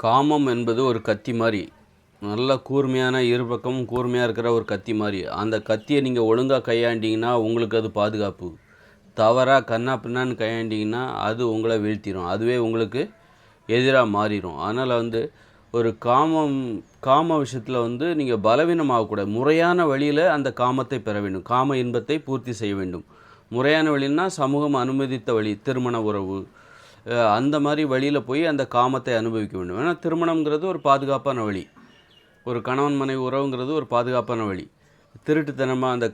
காமம் என்பது ஒரு கத்தி மாதிரி, நல்ல கூர்மையான இரு பக்கமும் கூர்மையாக இருக்கிற ஒரு கத்தி மாதிரி. அந்த கத்தியை நீங்கள் ஒழுங்காக கையாண்டிங்கன்னா உங்களுக்கு அது பாதுகாப்பு. தவறாக கண்ணா பின்னான்னு கையாண்டிங்கன்னா அது உங்களை வீழ்த்திடும், அதுவே உங்களுக்கு எதிராக மாறிடும். அதனால் ஒரு காம விஷயத்தில் நீங்கள் பலவீனமாகக்கூடாது. முறையான வழியில் அந்த காமத்தை பெற வேண்டும், காம இன்பத்தை பூர்த்தி செய்ய வேண்டும். முறையான வழின்னா சமூகம் அனுமதித்த வழி, திருமண உறவு, அந்த மாதிரி வழியில் போய் அந்த காமத்தை அனுபவிக்க வேண்டும். ஏன்னா திருமணங்கிறது ஒரு பாதுகாப்பான வழி, ஒரு கணவன் மனைவி உறவுங்கிறது ஒரு பாதுகாப்பான வழி. திருட்டுத்தனமாக அந்த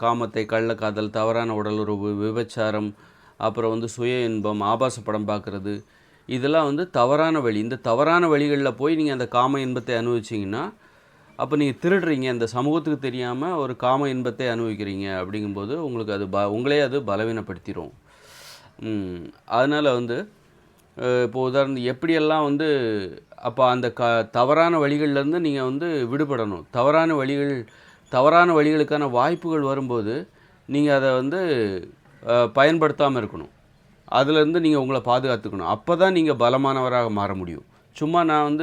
காமத்தை, கள்ளக்காதல், தவறான உடலுறவு, விபச்சாரம், அப்புறம் சுய இன்பம், ஆபாச படம் பார்க்குறது, இதெல்லாம் தவறான வழி. இந்த தவறான வழிகளில் போய் நீங்கள் அந்த காம இன்பத்தை அனுபவிச்சிங்கன்னா அப்போ நீங்கள் திருடுறீங்க, அந்த சமூகத்துக்கு தெரியாமல் ஒரு காம இன்பத்தை அனுபவிக்கிறீங்க. அப்படிங்கும்போது உங்களுக்கு அது உங்களே அது பலவீனப்படுத்திடும். அதனால் இப்போ உதாரணம் எப்படியெல்லாம் அப்போ அந்த தவறான வழிகள்லேருந்து நீங்கள் விடுபடணும். தவறான வழிகளுக்கான வாய்ப்புகள் வரும்போது நீங்கள் அதை பயன்படுத்தாமல் இருக்கணும். அதுலேருந்து நீங்கள் உங்களை பாதுகாத்துக்கணும். அப்போ தான் நீங்கள் பலமானவராக மாற முடியும். சும்மா நான்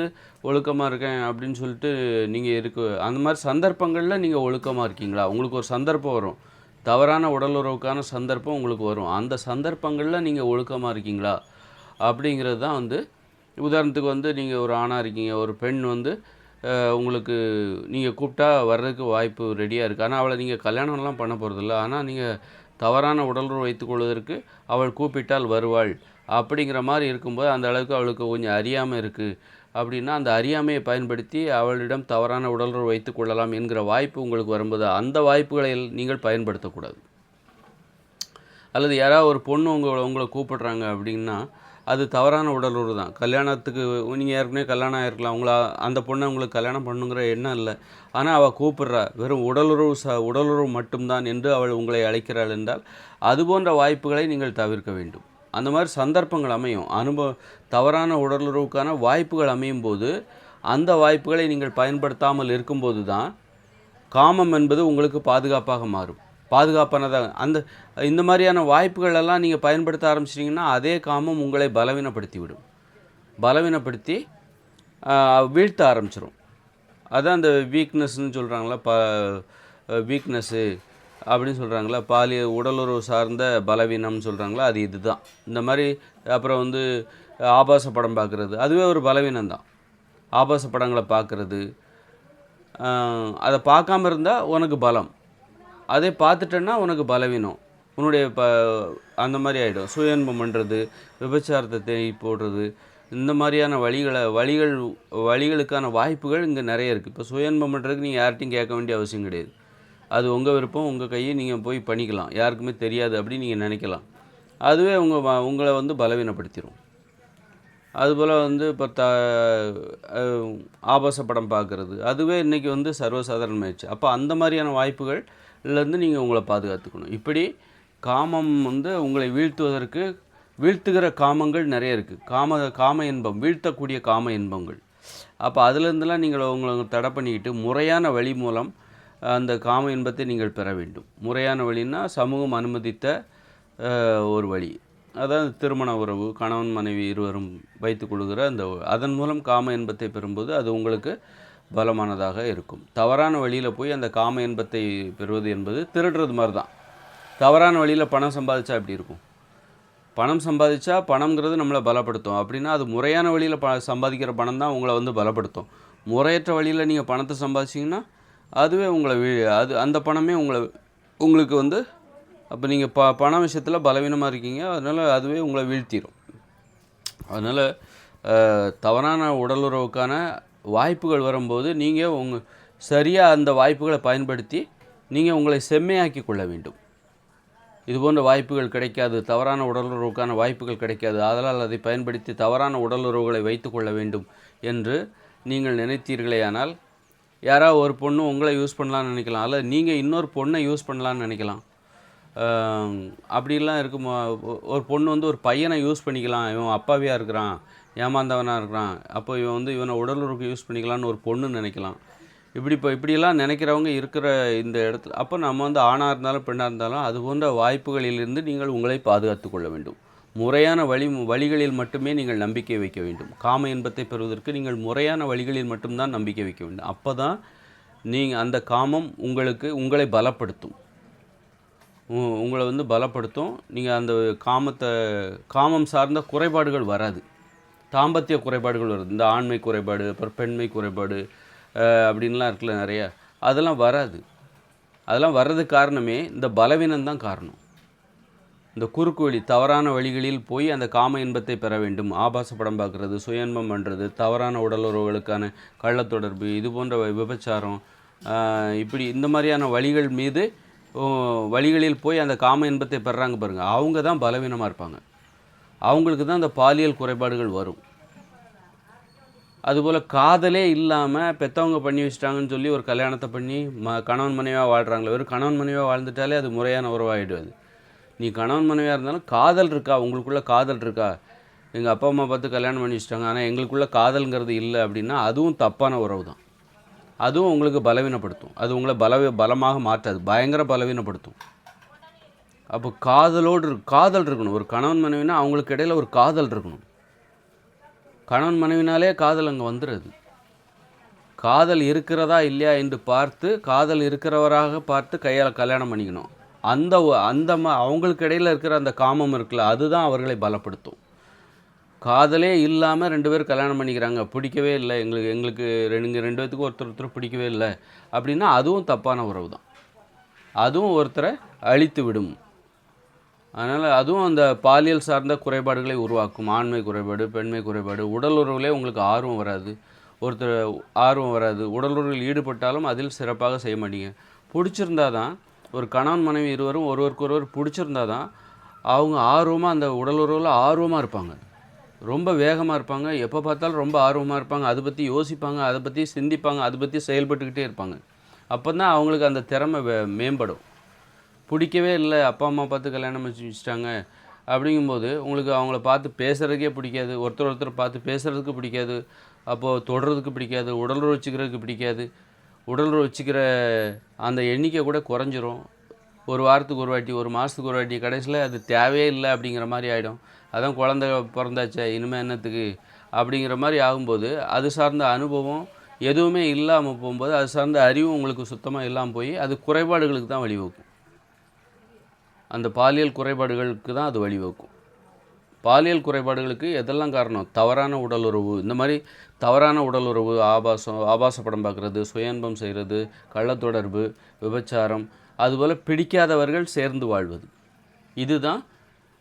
ஒழுக்கமாக இருக்கேன் அப்படின்னு சொல்லிட்டு நீங்கள் அந்த மாதிரி சந்தர்ப்பங்களில் நீங்கள் ஒழுக்கமாக இருக்கீங்களா? உங்களுக்கு ஒரு சந்தர்ப்பம் வரும், தவறான உடல் உறவுக்கான சந்தர்ப்பம் உங்களுக்கு வரும். அந்த சந்தர்ப்பங்களில் நீங்கள் ஒழுக்கமாக இருக்கீங்களா அப்படிங்கிறது தான் உதாரணத்துக்கு நீங்கள் ஒரு ஆணாக இருக்கீங்க, ஒரு பெண் உங்களுக்கு நீங்கள் கூப்பிட்டா வர்றதுக்கு வாய்ப்பு ரெடியாக இருக்குது. ஆனால் அவளை நீங்கள் கல்யாணம்லாம் பண்ண போகிறதில்ல. ஆனால் நீங்கள் தவறான உடலுறவு வைத்துக்கொள்வதற்கு அவள் கூப்பிட்டால் வருவாள் அப்படிங்கிற மாதிரி இருக்கும்போது, அந்த அளவுக்கு அவளுக்கு கொஞ்சம் அறியாமல் இருக்குது அப்படின்னா அந்த அறியாமையை பயன்படுத்தி அவளிடம் தவறான உடலுறவு வைத்து கொள்ளலாம் என்கிற வாய்ப்பு உங்களுக்கு வரும்போது அந்த வாய்ப்புகளை நீங்கள் பயன்படுத்தக்கூடாது. அல்லது யாராவது ஒரு பொண்ணு உங்களை கூப்பிடுறாங்க அப்படின்னா அது தவறான உடலுறவு தான். கல்யாணத்துக்கு நீங்கள் ஏற்கனவே கல்யாணம் ஆகிருக்கலாம், அந்த பொண்ணை உங்களுக்கு கல்யாணம் பண்ணுங்கிற எண்ணம் இல்லை. ஆனால் அவள் கூப்பிடுறா, வெறும் உடலுறவு மட்டும்தான் என்று அவள் உங்களை அழைக்கிறாள் என்றால் அது போன்ற வாய்ப்புகளை நீங்கள் தவிர்க்க வேண்டும். அந்த மாதிரி சந்தர்ப்பங்கள் அமையும், தவறான உடலுறவுக்கான வாய்ப்புகள் அமையும் போது அந்த வாய்ப்புகளை நீங்கள் பயன்படுத்தாமல் இருக்கும்போது தான் காமம் என்பது உங்களுக்கு பாதுகாப்பாக மாறும், பாதுகாப்பானதாக. இந்த மாதிரியான வாய்ப்புகளெல்லாம் நீங்கள் பயன்படுத்த ஆரம்பிச்சிட்டிங்கன்னா அதே காமம் உங்களை பலவீனப்படுத்தி வீழ்த்த ஆரம்பிச்சிடும். அதான் அந்த வீக்னஸ்ன்னு சொல்கிறாங்களா, வீக்னஸ்ஸு அப்படின்னு சொல்கிறாங்களா, உடலுறவு சார்ந்த பலவீனம்னு சொல்கிறாங்களா, அது இதுதான். இந்த மாதிரி அப்புறம் ஆபாச படம் பார்க்குறது, அதுவே ஒரு பலவீனம்தான். ஆபாச படங்களை பார்க்குறது, அதை பார்க்காம இருந்தால் உனக்கு பலம், அதை பார்த்துட்டேன்னா உனக்கு பலவீனம், உன்னுடைய அந்த மாதிரி ஆகிடும். சுய இன்பம் பண்ணுறது, விபச்சாரத்தை தேடி போடுறது, இந்த மாதிரியான வழிகளுக்கான வாய்ப்புகள் இங்கே நிறைய இருக்குது. இப்போ சுய இன்பம் பண்ணுறதுக்கு நீங்கள் யார்கிட்டையும் கேட்க வேண்டிய அவசியம் கிடையாது. அது உங்கள் விருப்பம், உங்கள் கையை நீங்கள் போய் பண்ணிக்கலாம், யாருக்குமே தெரியாது அப்படின்னு நீங்கள் நினைக்கலாம். அதுவே உங்களை பலவீனப்படுத்திடும். அதுபோல் இப்போ ஆபாச படம் பார்க்குறது, அதுவே இன்றைக்கி சர்வசாதாரணமாகிடுச்சு. அப்போ அந்த மாதிரியான வாய்ப்புகள்லேருந்து நீங்கள் உங்களை பாதுகாத்துக்கணும். இப்படி காமம் உங்களை வீழ்த்துகிற காமங்கள் நிறைய இருக்குது. காம இன்பம், வீழ்த்தக்கூடிய காம இன்பங்கள். அப்போ அதுலேருந்துலாம் நீங்கள் உங்களை தடை பண்ணிக்கிட்டு முறையான வழி மூலம் அந்த காம இன்பத்தை நீங்கள் பெற வேண்டும். முறையான வழின்னா சமூகம் அனுமதித்த ஒரு வழி, அதாவது திருமண உறவு, கணவன் மனைவி இருவரும் வைத்துக்கொள்கிற அதன் மூலம் காம இன்பத்தை பெறும்போது அது உங்களுக்கு பலமானதாக இருக்கும். தவறான வழியில் போய் அந்த காம இன்பத்தை பெறுவது என்பது திருடுறது மாதிரி தான். தவறான வழியில் பணம் சம்பாதிச்சா எப்படி இருக்கும்? பணம் சம்பாதிச்சா பணம்ங்கிறது நம்மளை பலப்படுத்தும். அப்படின்னா அது முறையான வழியில் சம்பாதிக்கிற பணம் தான் உங்களை பலப்படுத்தும். முறையற்ற வழியில் நீங்கள் பணத்தை சம்பாதிச்சிங்கன்னா அதுவே உங்களை அந்த பணமே உங்களுக்கு அப்போ நீங்கள் பண விஷயத்தில் பலவீனமாக இருக்கீங்க, அதனால் அதுவே உங்களை வீழ்த்திடும். அதனால் தவறான உடலுறவுக்கான வாய்ப்புகள் வரும்போது நீங்கள் சரியாக அந்த வாய்ப்புகளை பயன்படுத்தி நீங்கள் உங்களை செம்மையாக்கி கொள்ள வேண்டும். இதுபோன்ற வாய்ப்புகள் கிடைக்காது, தவறான உடலுறவுக்கான வாய்ப்புகள் கிடைக்காது, அதனால் அதை பயன்படுத்தி தவறான உடலுறவுகளை வைத்து கொள்ள வேண்டும் என்று நீங்கள் நினைத்தீர்களேயானால் யாராவது ஒரு பொண்ணு உங்களை யூஸ் பண்ணலான்னு நினைக்கலாம், அல்லது நீங்கள் இன்னொரு பொண்ணை யூஸ் பண்ணலான்னு நினைக்கலாம். அப்படிலாம் இருக்கும். ஒரு பொண்ணு ஒரு பையனை யூஸ் பண்ணிக்கலாம், இவன் அப்பாவியாக இருக்கிறான், ஏமாந்தவனாக இருக்கிறான், அப்போ இவனை உடலுறவுக்கு யூஸ் பண்ணிக்கலான்னு ஒரு பொண்ணு நினைக்கலாம். இப்படியெல்லாம் நினைக்கிறவங்க இருக்கிற இந்த இடத்துல அப்போ நம்ம ஆணாக இருந்தாலும் பெண்ணாக இருந்தாலும் அது போன்ற வாய்ப்புகளிலிருந்து நீங்கள் உங்களை பாதுகாத்து கொள்ள வேண்டும். முறையான வழிகளில் மட்டுமே நீங்கள் நம்பிக்கை வைக்க வேண்டும். காம இன்பத்தை பெறுவதற்கு நீங்கள் முறையான வழிகளில் மட்டும்தான் நம்பிக்கை வைக்க வேண்டும். அப்போ தான் நீங்கள் அந்த காமம் உங்களை பலப்படுத்தும். உங்களை வந்து பலப்படுத்தும். நீங்கள் அந்த காமம் சார்ந்த குறைபாடுகள் வராது. தாம்பத்திய குறைபாடுகள் வருது. இந்த ஆண்மை குறைபாடு, அப்புறம் பெண்மை குறைபாடு அப்படின்லாம் இருக்குல்ல நிறையா, அதெல்லாம் வராது. அதெல்லாம் வர்றதுக்கு காரணமே இந்த பலவீனம்தான் காரணம். இந்த குறுக்கு வழி, தவறான வழிகளில் போய் அந்த காம இன்பத்தை பெற வேண்டும். ஆபாச படம் பார்க்குறது, சுய இன்பம் பண்ணுறது, தவறான உடல் உறவுகளுக்கான கள்ளத்தொடர்பு, இது போன்ற விபச்சாரம், இப்படி இந்த மாதிரியான வழிகளில் போய் அந்த காம இன்பத்தை பெறாங்க பாருங்கள், அவங்க தான் பலவீனமாக இருப்பாங்க. அவங்களுக்கு தான் அந்த பாலியல் குறைபாடுகள் வரும். அதுபோல் காதலே இல்லாமல் பெற்றவங்க பண்ணி வச்சிட்டாங்கன்னு சொல்லி ஒரு கல்யாணத்தை பண்ணி கணவன் மனைவியாக வாழ்கிறாங்களே, வெறும் கணவன் மனைவியாக வாழ்ந்துட்டாலே அது முறையான உறவாகிடுவது. நீ கணவன் மனைவியாக இருந்தாலும் காதல் இருக்கா, உங்களுக்குள்ளே காதல் இருக்கா, எங்கள் அப்பா அம்மா பார்த்து கல்யாணம் பண்ணி வச்சிட்டாங்க ஆனால் எங்களுக்குள்ளே காதல்ங்கிறது இல்லை அப்படின்னா அதுவும் தப்பான உறவு தான். அதுவும் உங்களுக்கு பலவீனப்படுத்தும். அது உங்களை பலமாக மாற்றாது, பயங்கர பலவீனப்படுத்தும். அப்போ காதல் இருக்கணும். ஒரு கணவன் மனைவினா அவங்களுக்கு இடையில் ஒரு காதல் இருக்கணும். கணவன் மனைவினாலே காதல் அங்கே வந்துடுது. காதல் இருக்கிறதா இல்லையா என்று பார்த்து, காதல் இருக்கிறவராக பார்த்து கல்யாணம் பண்ணிக்கணும். அவங்களுக்கு இடையில் இருக்கிற அந்த காமம் இருக்குல்ல, அதுதான் அவர்களை பலப்படுத்தும். காதலே இல்லாமல் 2 பேர் கல்யாணம் பண்ணிக்கிறாங்க, பிடிக்கவே இல்லை, எங்களுக்கு 2 பேர்த்துக்கும் ஒருத்தர் பிடிக்கவே இல்லை அப்படின்னா அதுவும் தப்பான உறவு தான். அதுவும் ஒருத்தரை அழித்து விடும். அதனால் அதுவும் அந்த பாலியல் சார்ந்த குறைபாடுகளை உருவாக்கும். ஆண்மை குறைபாடு, பெண்மை குறைபாடு, உடல் உறவுகளே உங்களுக்கு ஆர்வம் வராது. ஆர்வம் வராது. உடல் உறவில் ஈடுபட்டாலும் அதில் சிறப்பாக செய்ய மாட்டீங்க. பிடிச்சிருந்தா தான், ஒரு கணவன் மனைவி இருவரும் ஒருவருக்கொருவர் பிடிச்சிருந்தா தான் அவங்க ஆர்வமாக அந்த உடல் உறவில் ஆர்வமாக இருப்பாங்க. ரொம்ப வேகமாக இருப்பாங்க. எப்போ பார்த்தாலும் ரொம்ப ஆர்வமாக இருப்பாங்க. அதை பற்றி யோசிப்பாங்க, அதை பற்றி சிந்திப்பாங்க, அதை பற்றி செயல்பட்டுக்கிட்டே இருப்பாங்க. அப்போ தான் அவங்களுக்கு அந்த திறமை மேம்படும். பிடிக்கவே இல்லை, அப்பா அம்மா பார்த்து கல்யாணம் பண்ணி வச்சுட்டாங்க அப்படிங்கும்போது உங்களுக்கு அவங்கள பார்த்து பேசுகிறதுக்கே பிடிக்காது. ஒருத்தர் பார்த்து பேசுகிறதுக்கு பிடிக்காது. அப்போது தொடுறதுக்கு பிடிக்காது. உடலுறவு வச்சுக்கிறதுக்கு பிடிக்காது. உடலுறவு வச்சுக்கிற அந்த எண்ணிக்கை கூட குறைஞ்சிரும். ஒரு வாரத்துக்கு ஒரு வாட்டி, ஒரு மாதத்துக்கு ஒரு வாட்டி, கடைசியில் அது தேவையே இல்லை அப்படிங்கிற மாதிரி ஆகிடும். அதான் குழந்தை பிறந்தாச்சே, இனிமேல் என்னத்துக்கு அப்படிங்கிற மாதிரி ஆகும்போது அது சார்ந்த அனுபவம் எதுவுமே இல்லாமல் போகும்போது அது சார்ந்த அறிவும் உங்களுக்கு சுத்தமாக இல்லாமல் போய் அது குறைபாடுகளுக்கு தான் வழிவகுக்கும். அந்த பாலியல் குறைபாடுகளுக்கு தான் அது வழிவகுக்கும். பாலியல் குறைபாடுகளுக்கு எதெல்லாம் காரணம்? தவறான உடலுறவு. இந்த மாதிரி தவறான உடலுறவு, ஆபாச படம் பார்க்குறது, சுய இன்பம் செய்கிறது, கள்ளத்தொடர்பு, விபச்சாரம், அதுபோல் பிடிக்காதவர்கள் சேர்ந்து வாழ்வது, இதுதான்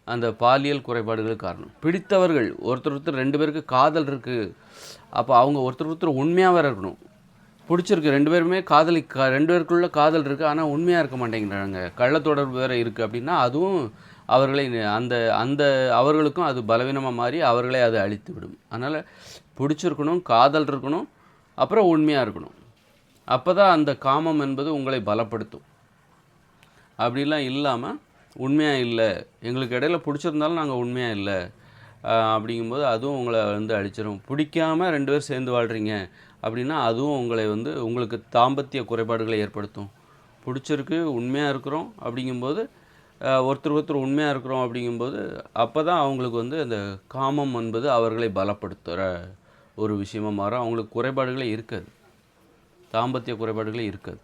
அந்த பாலியல் குறைபாடுகளுக்கு காரணம். பிடித்தவர்கள் ஒருத்தர் 2 பேருக்கு காதல் இருக்குது, அப்போ அவங்க ஒருத்தர் உண்மையாக வேறு இருக்கணும். பிடிச்சிருக்கு, 2 பேருமே 2 பேருக்குள்ள காதல் இருக்குது, ஆனால் உண்மையாக இருக்க மாட்டேங்கிறாங்க, கள்ளத்தொடர்பு வேறு இருக்குது அப்படின்னா அதுவும் அவர்களை அவர்களுக்கும் அது பலவீனமாக மாறி அவர்களே அதை அழித்து விடும். அதனால் பிடிச்சிருக்கணும், காதல் இருக்கணும், அப்புறம் உண்மையாக இருக்கணும். அப்போ தான் அந்த காமம் என்பது உங்களை பலப்படுத்தும். அப்படிலாம் இல்லாமல் உண்மையாக இல்லை, எங்களுக்கு இடையில பிடிச்சிருந்தாலும் நாங்கள் உண்மையாக இல்லை அப்படிங்கும்போது அதுவும் உங்களை வந்து அழிச்சிடும். பிடிக்காமல் 2 பேர் சேர்ந்து வாழ்கிறீங்க அப்படின்னா அதுவும் உங்களுக்கு தாம்பத்திய குறைபாடுகளை ஏற்படுத்தும். பிடிச்சிருக்கு, உண்மையாக இருக்கிறோம் அப்படிங்கும்போது, ஒருத்தர் உண்மையாக இருக்கிறோம் அப்படிங்கும்போது அப்போ தான் அவங்களுக்கு வந்து அந்த காமம் என்பது அவர்களை பலப்படுத்துகிற ஒரு விஷயமாக மாறும். அவங்களுக்கு குறைபாடுகளே இருக்காது, தாம்பத்திய குறைபாடுகளே இருக்காது.